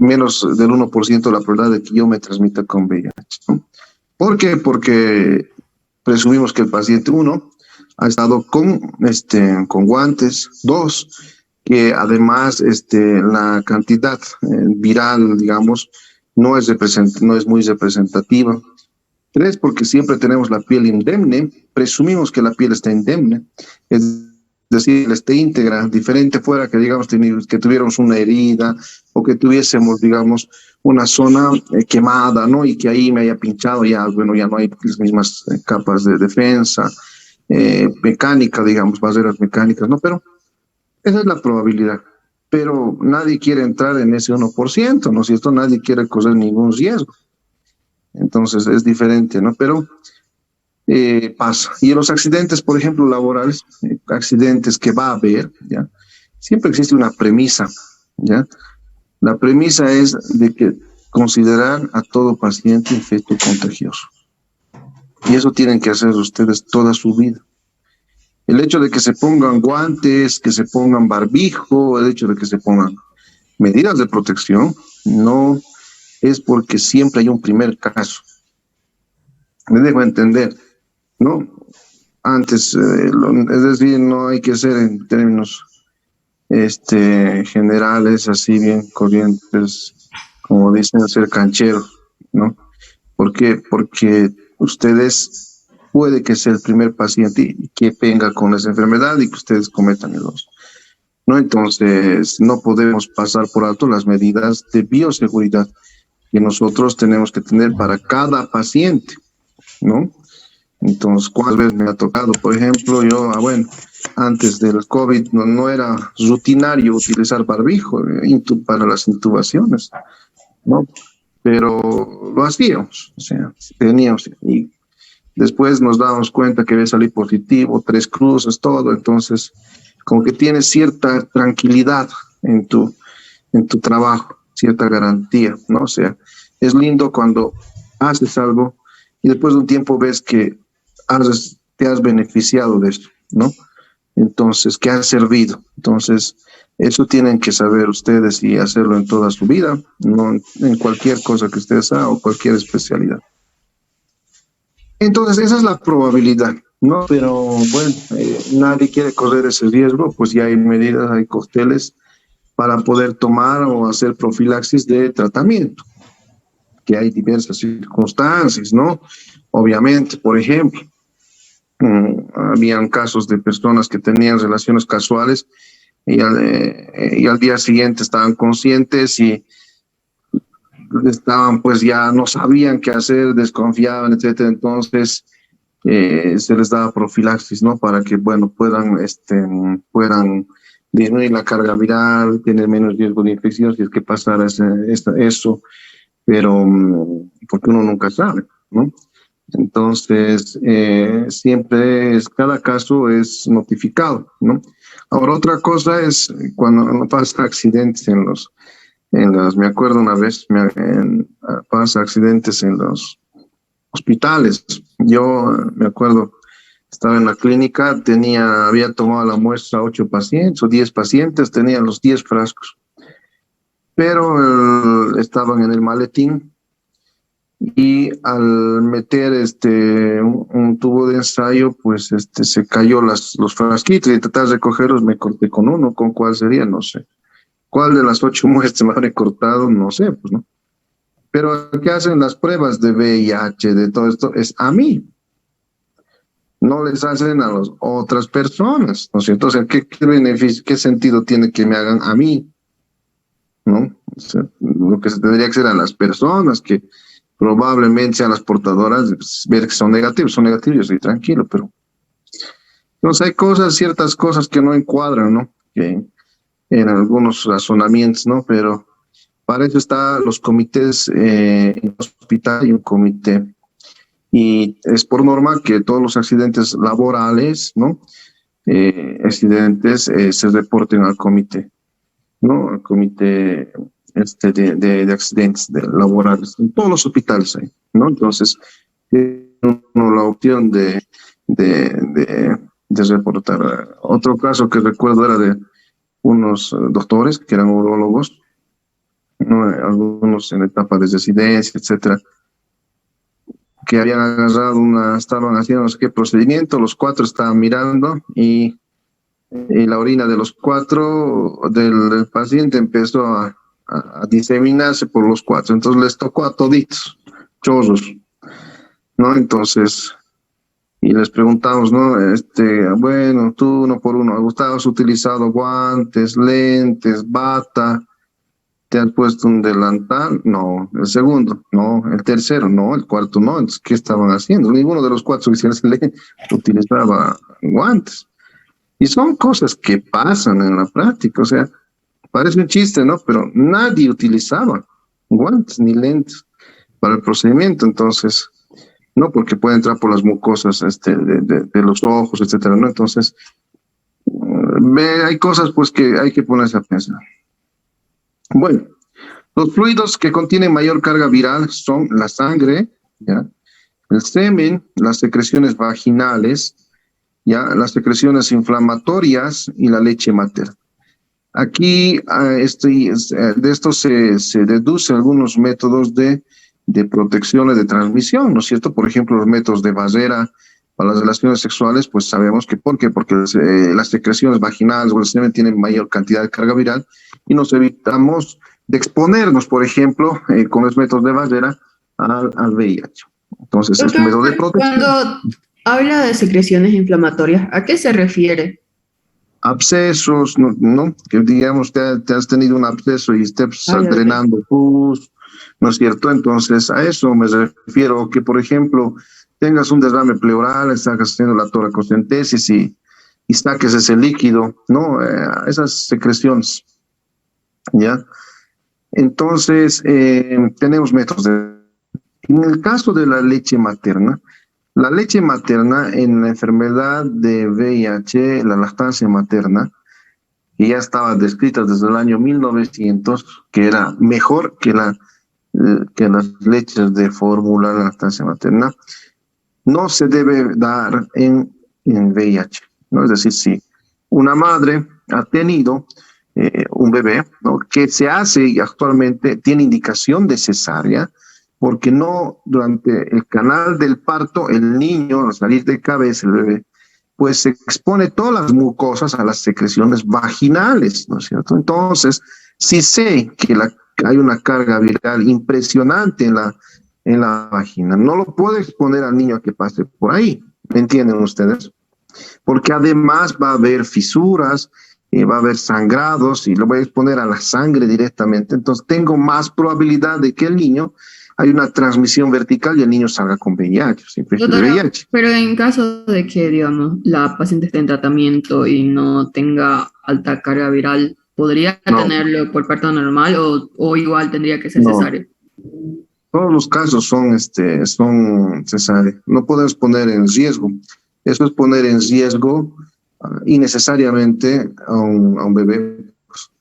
menos del 1% la probabilidad de que yo me transmita con VIH, ¿no? ¿Por qué? Porque presumimos que el paciente, uno, ha estado con guantes, dos, que además la cantidad viral, digamos, no es muy representativa. Tres, porque siempre tenemos la piel indemne, presumimos que la piel está indemne, es decir, esté íntegra, diferente fuera que digamos que tuviéramos una herida o que tuviésemos, digamos, una zona quemada, ¿no? Y que ahí me haya pinchado, ya, bueno, ya no hay las mismas capas de defensa, mecánica, digamos, barreras mecánicas, ¿no? Pero esa es la probabilidad. Pero nadie quiere entrar en ese 1%, ¿no es cierto? Nadie quiere correr ningún riesgo. Entonces es diferente, ¿no? Pero pasa. Y en los accidentes, por ejemplo, laborales, accidentes que va a haber, ¿ya? Siempre existe una premisa, ¿ya? La premisa es de que considerar a todo paciente infecto contagioso. Y eso tienen que hacer ustedes toda su vida. El hecho de que se pongan guantes, que se pongan barbijo, el hecho de que se pongan medidas de protección, no es porque siempre hay un primer caso. Me dejo entender, ¿no? Antes, es decir, no hay que ser en términos generales, así bien corrientes, como dicen, ser cancheros, ¿no? ¿Por qué? Porque ustedes puede que sea el primer paciente que venga con esa enfermedad y que ustedes cometan errores, ¿no? Entonces, no podemos pasar por alto las medidas de bioseguridad que nosotros tenemos que tener para cada paciente, ¿no? Entonces, ¿cuántas veces me ha tocado? Por ejemplo, yo, bueno, antes del COVID no era rutinario utilizar barbijo para las intubaciones, ¿no? Pero lo hacíamos, o sea, teníamos, y después nos dábamos cuenta que había salido positivo, 3 cruces, todo, entonces, como que tienes cierta tranquilidad en tu trabajo, cierta garantía, ¿no? O sea, es lindo cuando haces algo y después de un tiempo ves que te has beneficiado de eso, ¿no? Entonces, que ha servido. Entonces, eso tienen que saber ustedes y hacerlo en toda su vida, no en cualquier cosa que ustedes hagan o cualquier especialidad. Entonces, esa es la probabilidad, ¿no? Pero bueno, nadie quiere correr ese riesgo, pues ya hay medidas, hay cócteles para poder tomar o hacer profilaxis de tratamiento, que hay diversas circunstancias, ¿no? Obviamente, por ejemplo, habían casos de personas que tenían relaciones casuales y al día siguiente estaban conscientes y estaban, pues ya no sabían qué hacer, desconfiaban, etcétera. Entonces, se les daba profilaxis, ¿no? Para que, bueno, puedan disminuir la carga viral, tener menos riesgo de infección si es que pasara eso, pero porque uno nunca sabe, ¿no? Entonces, cada caso es notificado, ¿no? Ahora, otra cosa es cuando pasa accidentes me acuerdo una vez, pasa accidentes en los hospitales. Yo me acuerdo, estaba en la clínica, había tomado la muestra a 8 pacientes o 10 pacientes, tenían los 10 frascos, pero estaban en el maletín y al meter un tubo de ensayo, pues se cayó los frasquitos y tratar de recogerlos me corté con uno. ¿Con cuál sería? No sé. ¿Cuál de las 8 muestras me habré cortado? No sé, pues, ¿no? Pero ¿qué hacen las pruebas de VIH, de todo esto? Es a mí. no les hacen a las otras personas, ¿no es cierto? O sea, ¿qué beneficio, qué sentido tiene que me hagan a mí? ¿No? O sea, lo que se tendría que hacer a las personas que probablemente sean las portadoras, pues, ver que son negativos, yo estoy tranquilo, pero entonces hay cosas, ciertas cosas que no encuadran, ¿no? Que en algunos razonamientos, ¿no? Pero para eso están los comités en el hospital y un comité. Y es por norma que todos los accidentes laborales, ¿no? Accidentes se reporten al comité, ¿no? Al comité de accidentes laborales, en todos los hospitales hay, ¿no? Entonces, tiene uno la opción de reportar. Otro caso que recuerdo era de unos doctores que eran urólogos, ¿no? Algunos en etapa de residencia, etcétera, que habían agarrado estaban haciendo no sé qué procedimiento, los 4 estaban mirando y la orina de los 4 del paciente empezó a diseminarse por los 4, entonces les tocó a toditos, chorros, ¿no? Entonces, y les preguntamos, ¿no? Bueno, tú uno por uno, Gustavo, ¿has utilizado guantes, lentes, bata? ¿Te has puesto un delantal? No. El segundo, no. El tercero, no. El cuarto, no. Entonces, ¿qué estaban haciendo? Ninguno de los 4 oficiales utilizaba guantes. Y son cosas que pasan en la práctica. O sea, parece un chiste, ¿no? Pero nadie utilizaba guantes ni lentes para el procedimiento. Entonces, no, porque puede entrar por las mucosas de los ojos, etcétera, ¿no? Entonces, hay cosas pues que hay que ponerse a pensar. Bueno, los fluidos que contienen mayor carga viral son la sangre, ¿ya? El semen, las secreciones vaginales, ¿ya? Las secreciones inflamatorias y la leche materna. Aquí de esto se deduce algunos métodos de protección y de transmisión, ¿no es cierto? Por ejemplo, los métodos de barrera para las relaciones sexuales, pues sabemos que ¿por qué? Porque las secreciones vaginales o el semen tienen mayor cantidad de carga viral y nos evitamos de exponernos, por ejemplo, con los métodos de barrera al VIH. Entonces, es un método de protección. Cuando habla de secreciones inflamatorias, ¿a qué se refiere? Abscesos, ¿no? Que digamos te has tenido un absceso y estés drenando pus, ¿no es cierto? Entonces, a eso me refiero, que por ejemplo, tengas un derrame pleural, estás haciendo la toracocentesis y saques ese líquido, ¿no? Esas secreciones, ¿ya? Entonces, tenemos métodos En el caso de la leche materna en la enfermedad de VIH, la lactancia materna, que ya estaba descrita desde el año 1900, que era mejor que las leches de fórmula, la lactancia materna, no se debe dar en VIH, ¿no? Es decir, si una madre ha tenido un bebé, ¿no? Que se hace y actualmente tiene indicación de cesárea, porque no durante el canal del parto, el niño, al salir de cabeza, el bebé, pues se expone todas las mucosas a las secreciones vaginales, ¿no es cierto? Entonces, si sé que hay una carga viral impresionante en la vagina, no lo puedo exponer al niño a que pase por ahí, ¿me entienden ustedes? Porque además va a haber fisuras, va a haber sangrados y lo voy a exponer a la sangre directamente, entonces tengo más probabilidad de que el niño hay una transmisión vertical y el niño salga con VIH, VIH. Pero en caso de que, digamos, la paciente esté en tratamiento y no tenga alta carga viral, ¿podría tenerlo por parto normal o igual tendría que ser cesárea? Todos los casos son cesárea. No podemos poner en riesgo. Eso es poner en riesgo innecesariamente a un bebé,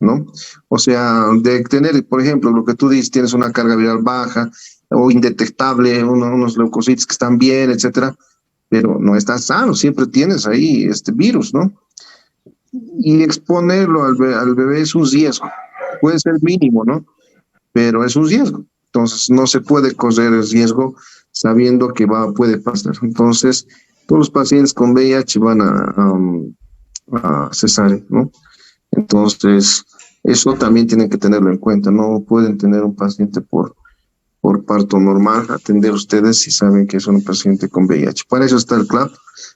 ¿no? O sea, de tener, por ejemplo, lo que tú dices, tienes una carga viral baja o indetectable, unos leucocitos que están bien, etcétera, pero no estás sano, siempre tienes ahí este virus, ¿no? Y exponerlo al bebé es un riesgo, puede ser mínimo, ¿no? Pero es un riesgo, entonces no se puede correr el riesgo sabiendo que puede pasar. Entonces, todos los pacientes con VIH van a cesárea, ¿no? Entonces, eso también tienen que tenerlo en cuenta. No pueden tener un paciente por por parto normal, atender ustedes si saben que es un paciente con VIH. Para eso está el CLAP,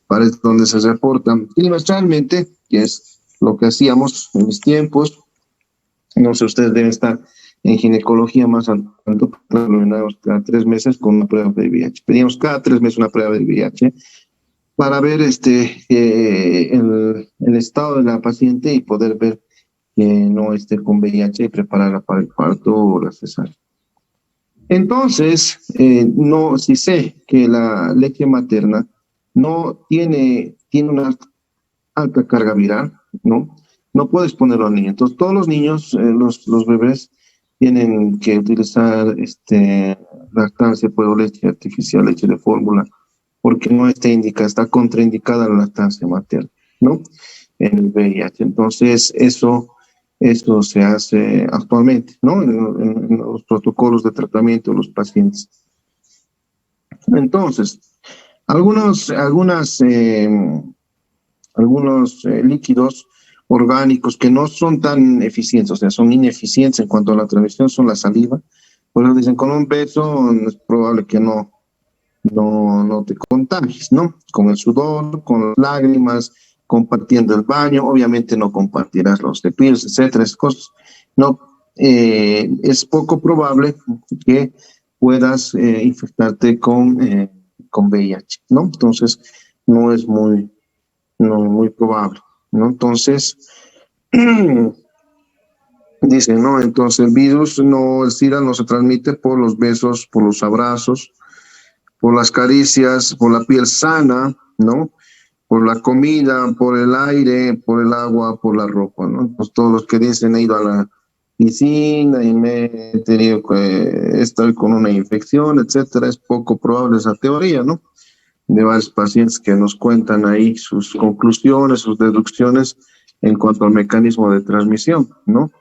para eso es donde se reporta trimestralmente, que es lo que hacíamos en mis tiempos. No sé, ustedes deben estar en ginecología más al tanto, terminamos cada 3 meses con una prueba de VIH. Pedíamos cada 3 meses una prueba de VIH para ver el estado de la paciente y poder ver que no esté con VIH y prepararla para el parto o la cesárea. Entonces, no, si sé que la leche materna no tiene una alta carga viral, ¿no? No puedes ponerlo al niño. Entonces, todos los niños, los bebés, tienen que utilizar lactancia por leche artificial, leche de fórmula, porque no está contraindicada la lactancia materna, ¿no? En el VIH. Entonces, eso se hace actualmente, ¿no? En los protocolos de tratamiento de los pacientes. Entonces, algunos líquidos orgánicos que no son tan eficientes, o sea, son ineficientes en cuanto a la transmisión, son la saliva. Por eso dicen, con un beso es probable que no te contagies, ¿no? Con el sudor, con las lágrimas, compartiendo el baño, obviamente no compartirás los cepillos, etcétera, esas cosas. No, es poco probable que puedas infectarte con VIH, ¿no? Entonces, no es muy probable, ¿no? Entonces, dice, ¿no? Entonces, el SIDA no se transmite por los besos, por los abrazos, por las caricias, por la piel sana, ¿no? Por la comida, por el aire, por el agua, por la ropa, ¿no? Pues todos los que dicen he ido a la piscina y me he tenido que estoy con una infección, etcétera, es poco probable esa teoría, ¿no? De varios pacientes que nos cuentan ahí sus conclusiones, sus deducciones en cuanto al mecanismo de transmisión, ¿no?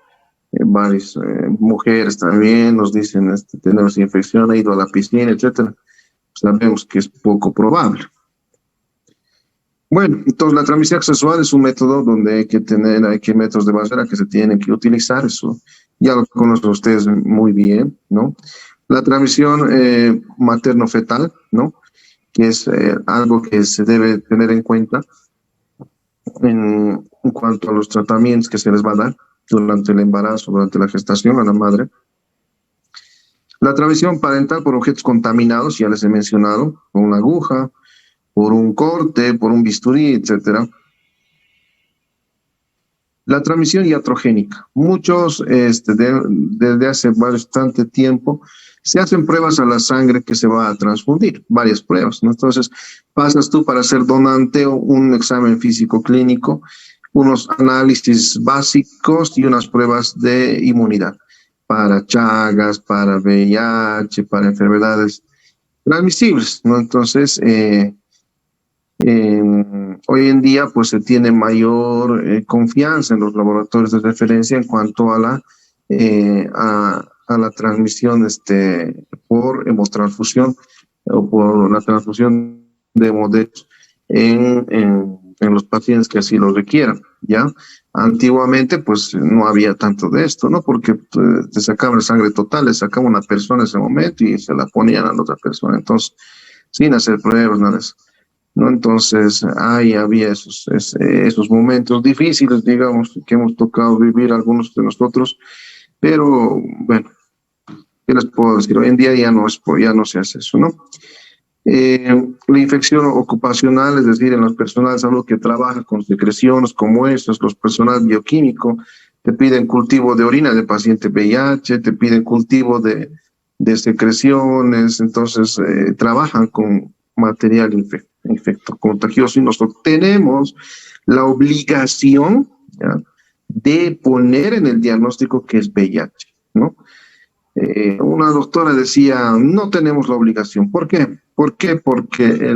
Varias mujeres también nos dicen tenemos infección, he ido a la piscina, etcétera. Sabemos que es poco probable. Bueno, entonces la transmisión sexual es un método donde hay que métodos de barrera que se tienen que utilizar, eso ya lo conocen ustedes muy bien, ¿no? La transmisión materno-fetal, ¿no? Que es algo que se debe tener en cuenta en cuanto a los tratamientos que se les va a dar durante el embarazo, durante la gestación a la madre. La transmisión parental por objetos contaminados, ya les he mencionado, con una aguja, por un corte, por un bisturí, etcétera. La transmisión iatrogénica. Muchos, desde hace bastante tiempo, se hacen pruebas a la sangre que se va a transfundir, varias pruebas, ¿no? Entonces, pasas tú para ser donante un examen físico clínico, unos análisis básicos y unas pruebas de inmunidad para Chagas, para VIH, para enfermedades transmisibles, ¿no? Entonces, hoy en día, pues se tiene mayor confianza en los laboratorios de referencia en cuanto a la transmisión por hemotransfusión o por la transfusión de modelos en los pacientes que así lo requieran, ¿ya? Antiguamente, pues no había tanto de esto, ¿no? Porque te sacaban sangre total, le sacaban a una persona en ese momento y se la ponían a la otra persona, entonces, sin hacer pruebas, nada de eso, ¿no? Entonces, había esos momentos difíciles, digamos, que hemos tocado vivir algunos de nosotros, pero, bueno, ¿qué les puedo decir? Hoy en día ya no se hace eso, ¿no? La infección ocupacional, es decir, en los personal de salud que trabaja con secreciones como estas, los personal bioquímico, te piden cultivo de orina de paciente VIH, te piden cultivo de secreciones, entonces trabajan con material infecto contagioso y nosotros tenemos la obligación, ¿ya?, de poner en el diagnóstico que es VIH, ¿no? Una doctora decía, no tenemos la obligación. ¿Por qué? Porque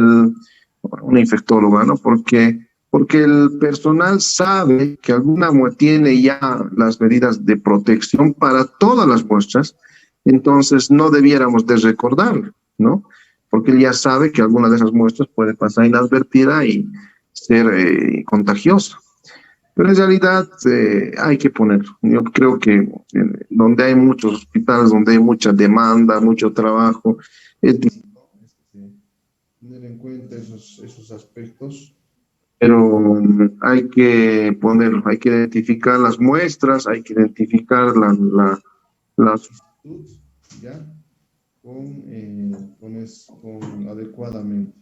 una infectóloga, ¿no? Porque el personal sabe que alguna tiene ya las medidas de protección para todas las muestras, entonces no debiéramos de recordarlo, ¿no? Porque él ya sabe que alguna de esas muestras puede pasar inadvertida y ser contagiosa. Pero en realidad hay que ponerlo. Yo creo que donde hay muchos hospitales, donde hay mucha demanda, mucho trabajo, es difícil tener en cuenta esos aspectos. Pero hay que ponerlo, hay que identificar las muestras, hay que identificar la solicitud, ¿ya? Con adecuadamente.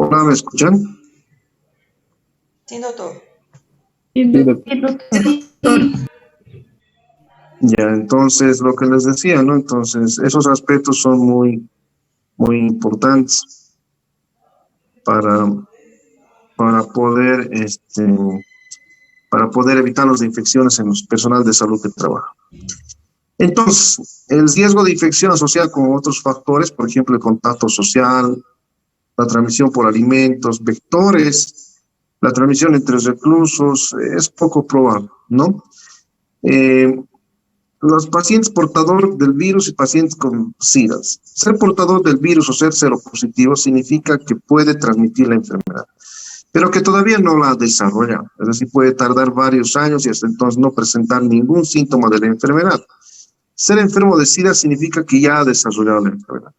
Hola, ¿me escuchan? Sí, doctor. Sí, Doctor, Ya, entonces lo que les decía, ¿no? Entonces, esos aspectos son muy, muy importantes para, para poder, para poder evitar las infecciones en los personal de salud que trabaja. Entonces, el riesgo de infección asociado con otros factores, por ejemplo, el contacto social, la transmisión por alimentos, vectores, la transmisión entre reclusos, es poco probable, ¿no? Los pacientes portadores del virus y pacientes con SIDA. Ser portador del virus o ser seropositivo significa que puede transmitir la enfermedad, pero que todavía no la ha desarrollado. Es decir, puede tardar varios años y hasta entonces no presentar ningún síntoma de la enfermedad. Ser enfermo de SIDA significa que ya ha desarrollado la enfermedad.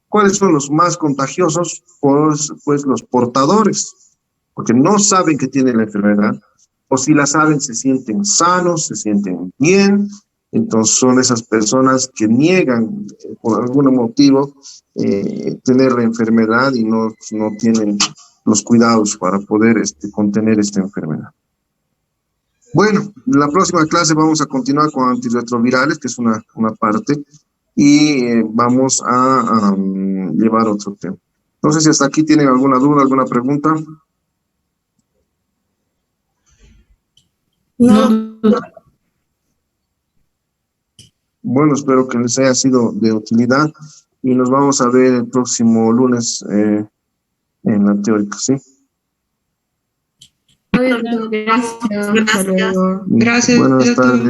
¿Cuáles son los más contagiosos? Pues los portadores, porque no saben que tienen la enfermedad, o si la saben se sienten sanos, se sienten bien. Entonces son esas personas que niegan por algún motivo tener la enfermedad y no tienen los cuidados para poder contener esta enfermedad. Bueno, en la próxima clase vamos a continuar con antirretrovirales, que es una parte, y vamos a llevar otro tema. No sé si hasta aquí tienen alguna duda, alguna pregunta. no, Bueno, espero que les haya sido de utilidad y nos vamos a ver el próximo lunes en la teórica, ¿sí? Gracias. Hasta luego. gracias, Buenas doctor. tardes.